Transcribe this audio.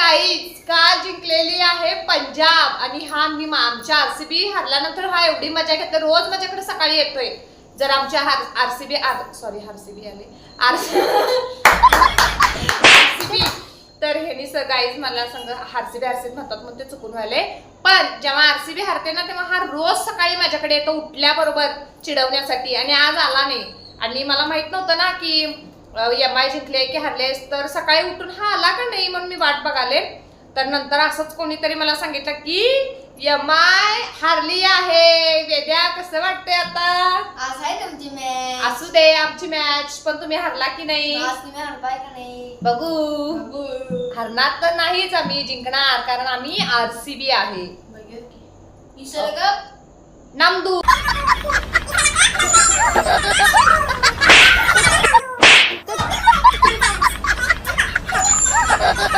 Guys काल जिंकलेली आहे पंजाब आणि हा मी आमच्या आरसीबी हरल्यानंतर हा एवढी मजा घेतली. रोज माझ्याकडे सकाळी येतोय जर आमच्या आरसीबी आले आरसीबी तर हेनी गाईज मला सांग आरसीबी म्हणतात म्हणून ते चुकून व्हायले. पण जेव्हा आरसीबी हरते ना तेव्हा हा रोज सकाळी माझ्याकडे येतो उठल्याबरोबर चिडवण्यासाठी आणि आज आला नाही. आणि मला माहित नव्हतं ना की एमआय जिंकले की हरले, तर सकाळी उठून हा आला का नाही म्हणून मी वाट बघाले. तर नंतर असंच कोणीतरी मला सांगितलं की एमआय हारली आहे. वेद्या कसं वाटतंय आता? आज आहे तुमची मॅच. असू दे आमची मॅच, पण तुम्ही हरला की नाही तुम्ही हरताय का नाही बघू. हरणार तर नाहीच, आम्ही जिंकणार कारण आम्ही आरसीबी आहे. निसर्ग नामदू